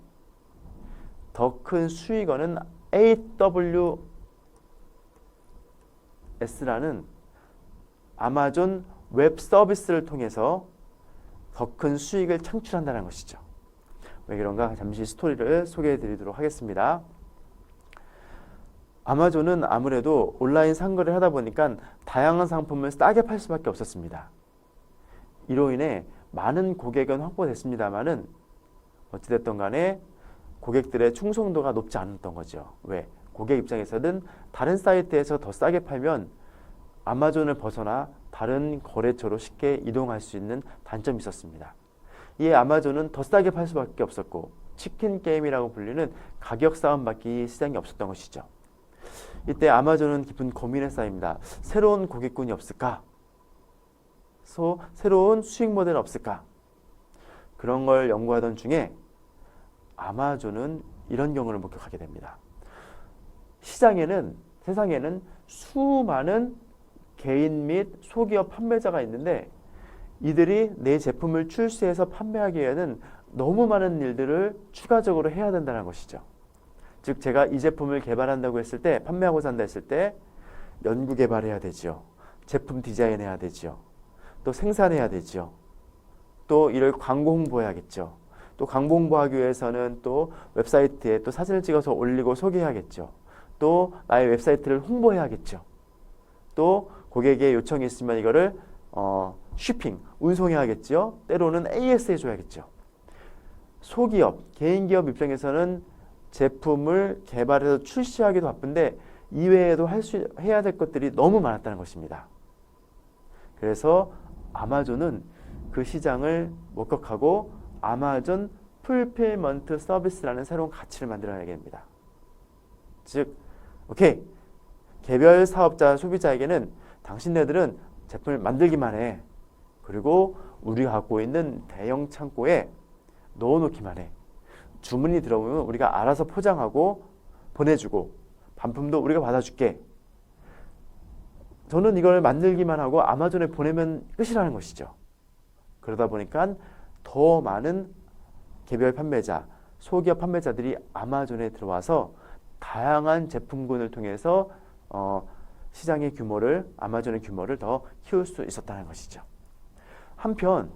더 큰 수익원은 AWS라는 아마존 웹 서비스를 통해서 더 큰 수익을 창출한다는 것이죠. 왜 그런가 잠시 스토리를 소개해 드리도록 하겠습니다. 아마존은 아무래도 온라인 상거래를 하다 보니까 다양한 상품을 싸게 팔 수밖에 없었습니다. 이로 인해 많은 고객은 확보됐습니다만은 어찌됐든 간에 고객들의 충성도가 높지 않았던 거죠. 왜? 고객 입장에서는 다른 사이트에서 더 싸게 팔면 아마존을 벗어나 다른 거래처로 쉽게 이동할 수 있는 단점이 있었습니다. 이에 아마존은 더 싸게 팔 수밖에 없었고 치킨 게임이라고 불리는 가격 싸움밖에 시장이 없었던 것이죠. 이때 아마존은 깊은 고민에 쌓입니다. 새로운 고객군이 없을까? 새로운 수익 모델은 없을까? 그런 걸 연구하던 중에 아마존은 이런 경우를 목격하게 됩니다. 세상에는 수많은 개인 및 소기업 판매자가 있는데 이들이 내 제품을 출시해서 판매하기 위해는 너무 많은 일들을 추가적으로 해야 된다는 것이죠. 즉 제가 이 제품을 개발한다고 했을 때, 판매하고자 한다 했을 때 연구 개발해야 되죠. 제품 디자인해야 되죠. 또 생산해야 되죠. 또 이를 광고 홍보해야겠죠. 또 광고 홍보하기 위해서는 또 웹사이트에 또 사진을 찍어서 올리고 소개해야겠죠. 또 나의 웹사이트를 홍보해야겠죠. 또 고객의 요청이 있으면 이거를 쉬핑, 운송해야겠죠. 때로는 AS 해줘야겠죠. 소기업, 개인기업 입장에서는 제품을 개발해서 출시하기도 바쁜데 이외에도 해야 될 것들이 너무 많았다는 것입니다. 그래서 아마존은 그 시장을 목격하고 아마존 풀필먼트 서비스라는 새로운 가치를 만들어내게 됩니다. 즉, 오케이, 개별 사업자 소비자에게는 당신네들은 제품을 만들기만 해. 그리고 우리가 갖고 있는 대형 창고에 넣어놓기만 해. 주문이 들어오면 우리가 알아서 포장하고 보내주고 반품도 우리가 받아줄게. 저는 이걸 만들기만 하고 아마존에 보내면 끝이라는 것이죠. 그러다 보니까 더 많은 개별 판매자, 소기업 판매자들이 아마존에 들어와서 다양한 제품군을 통해서 시장의 규모를, 아마존의 규모를 더 키울 수 있었다는 것이죠. 한편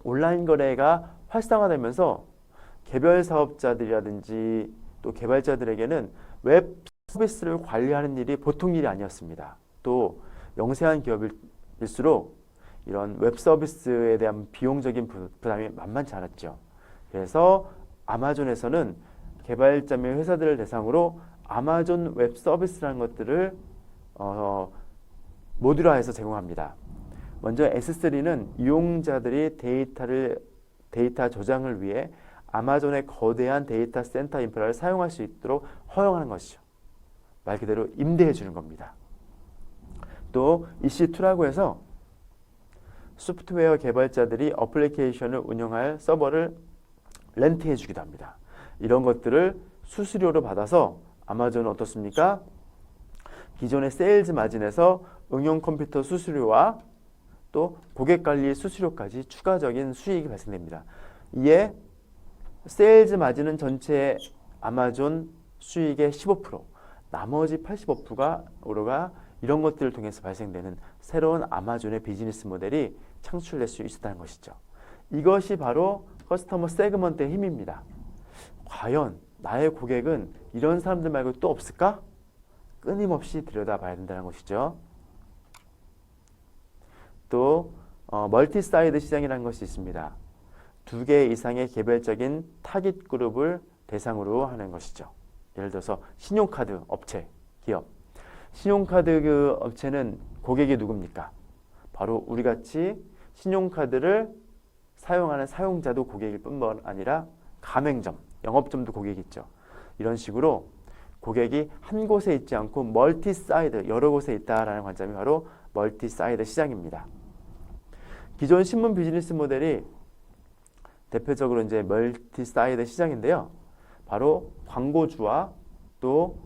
온라인 거래가 활성화되면서 개별 사업자들이라든지 또 개발자들에게는 웹 서비스를 관리하는 일이 보통 일이 아니었습니다. 또 영세한 기업일수록 이런 웹 서비스에 대한 비용적인 부담이 만만치 않았죠. 그래서 아마존에서는 개발자 및 회사들을 대상으로 아마존 웹 서비스라는 것들을 모듈화해서 제공합니다. 먼저 S3는 이용자들이 데이터 저장을 위해 아마존의 거대한 데이터 센터 인프라를 사용할 수 있도록 허용하는 것이죠. 말 그대로 임대해 주는 겁니다. 또 EC2라고 해서 소프트웨어 개발자들이 어플리케이션을 운영할 서버를 렌트해 주기도 합니다. 이런 것들을 수수료로 받아서 아마존은 어떻습니까? 기존의 세일즈 마진에서 응용 컴퓨터 수수료와 또 고객 관리 수수료까지 추가적인 수익이 발생됩니다. 이에 세일즈 마진은 전체 아마존 수익의 15%, 나머지 85%가 이런 것들을 통해서 발생되는 새로운 아마존의 비즈니스 모델이 창출될 수 있었다는 것이죠. 이것이 바로 커스터머 세그먼트의 힘입니다. 과연 나의 고객은 이런 사람들 말고 또 없을까? 끊임없이 들여다봐야 된다는 것이죠. 또 멀티 사이드 시장이라는 것이 있습니다. 2개 이상의 개별적인 타깃 그룹을 대상으로 하는 것이죠. 예를 들어서 신용카드 업체, 기업. 신용카드 그 업체는 고객이 누굽니까? 바로 우리같이 신용카드를 사용하는 사용자도 고객일 뿐만 아니라 가맹점, 영업점도 고객이 있죠. 이런 식으로 고객이 한 곳에 있지 않고 멀티 사이드, 여러 곳에 있다라는 관점이 바로 멀티 사이드 시장입니다. 기존 신문 비즈니스 모델이 대표적으로 이제 멀티 사이드 시장인데요. 바로 광고주와 또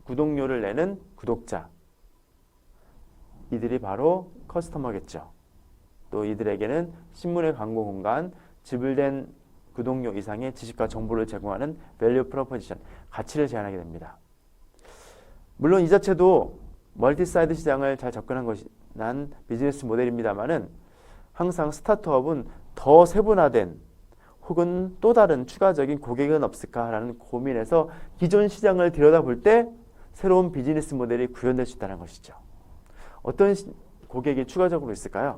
구독료를 내는 구독자. 이들이 바로 커스터머겠죠. 또 이들에게는 신문의 광고 공간, 지불된 구독료 이상의 지식과 정보를 제공하는 밸류 프로포지션, 가치를 제안하게 됩니다. 물론 이 자체도 멀티 사이드 시장을 잘 접근한 비즈니스 모델입니다만은 항상 스타트업은 더 세분화된 혹은 또 다른 추가적인 고객은 없을까라는 고민에서 기존 시장을 들여다볼 때 새로운 비즈니스 모델이 구현될 수 있다는 것이죠. 어떤 고객이 추가적으로 있을까요?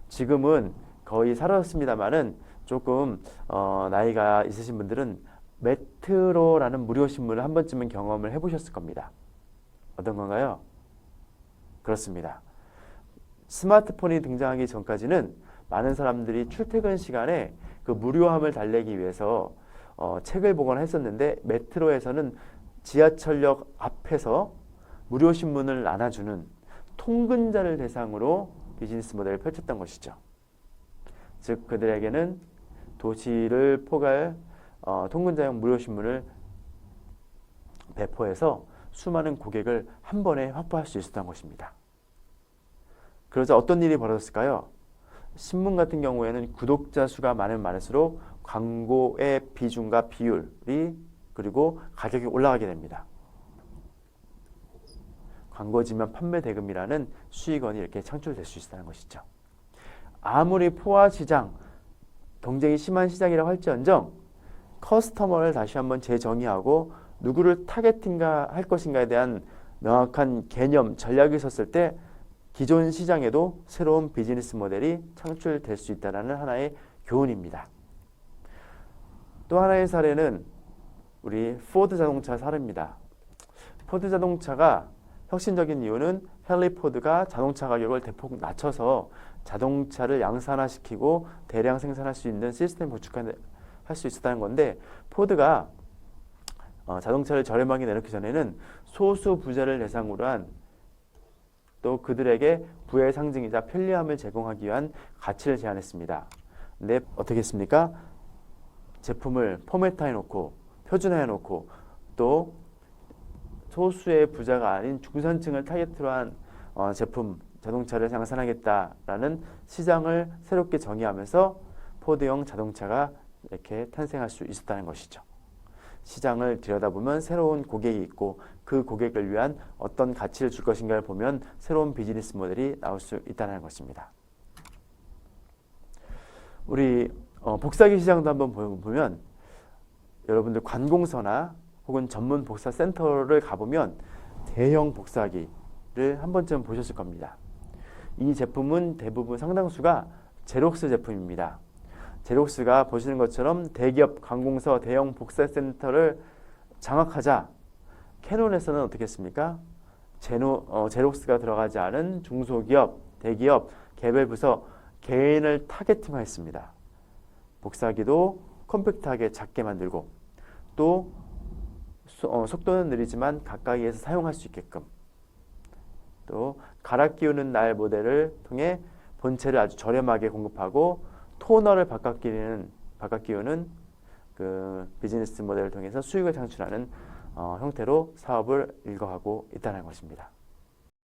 지금은 거의 사라졌습니다만은 조금 나이가 있으신 분들은 메트로라는 무료 신문을 한 번쯤은 경험을 해보셨을 겁니다. 어떤 건가요? 그렇습니다. 스마트폰이 등장하기 전까지는 많은 사람들이 출퇴근 시간에 그 무료함을 달래기 위해서 책을 보거나 했었는데, 메트로에서는 지하철역 앞에서 무료 신문을 나눠주는 통근자를 대상으로 비즈니스 모델을 펼쳤던 것이죠. 즉 그들에게는 도시를 포괄 통근자용 무료 신문을 배포해서 수많은 고객을 한 번에 확보할 수 있었던 것입니다. 그러자 어떤 일이 벌어졌을까요? 신문 같은 경우에는 구독자 수가 많을수록 광고의 비중과 비율이 그리고 가격이 올라가게 됩니다. 광고지면 판매 대금이라는 수익원이 이렇게 창출될 수 있다는 것이죠. 아무리 포화 시장, 경쟁이 심한 시장이라고 할지언정 커스터머를 다시 한번 재정의하고 누구를 타겟팅가 할 것인가에 대한 명확한 개념, 전략이 있었을 때 기존 시장에도 새로운 비즈니스 모델이 창출될 수 있다는 하나의 교훈입니다. 또 하나의 사례는 우리 포드 자동차 사례입니다. 포드 자동차가 혁신적인 이유는 헨리 포드가 자동차 가격을 대폭 낮춰서 자동차를 양산화시키고 대량 생산할 수 있는 시스템 구축할 수 있었다는 건데, 포드가 자동차를 저렴하게 내놓기 전에는 소수 부자를 대상으로 한, 또 그들에게 부의 상징이자 편리함을 제공하기 위한 가치를 제안했습니다. 근데 어떻게 했습니까? 제품을 포맷화해 놓고 표준화해 놓고 또 소수의 부자가 아닌 중산층을 타겟으로 한 제품, 자동차를 양산하겠다라는 시장을 새롭게 정의하면서 포드형 자동차가 이렇게 탄생할 수 있었다는 것이죠. 시장을 들여다보면 새로운 고객이 있고 그 고객을 위한 어떤 가치를 줄 것인가를 보면 새로운 비즈니스 모델이 나올 수 있다는 것입니다. 우리 복사기 시장도 한번 보면 여러분들 관공서나 혹은 전문 복사 센터를 가보면 대형 복사기를 한 번쯤 보셨을 겁니다. 이 제품은 대부분 상당수가 제록스 제품입니다. 제록스가 보시는 것처럼 대기업 관공서 대형 복사 센터를 장악하자 캐논에서는 어떻게 했습니까? 제록스가 들어가지 않은 중소기업, 대기업, 개별 부서, 개인을 타겟팅했습니다. 복사기도 컴팩트하게 작게 만들고 또 속도는 느리지만 가까이에서 사용할 수 있게끔, 또 갈아 끼우는 날 모델을 통해 본체를 아주 저렴하게 공급하고 토너를 바꿔 끼우는 그 비즈니스 모델을 통해서 수익을 창출하는 형태로 사업을 일궈가고 있다는 것입니다.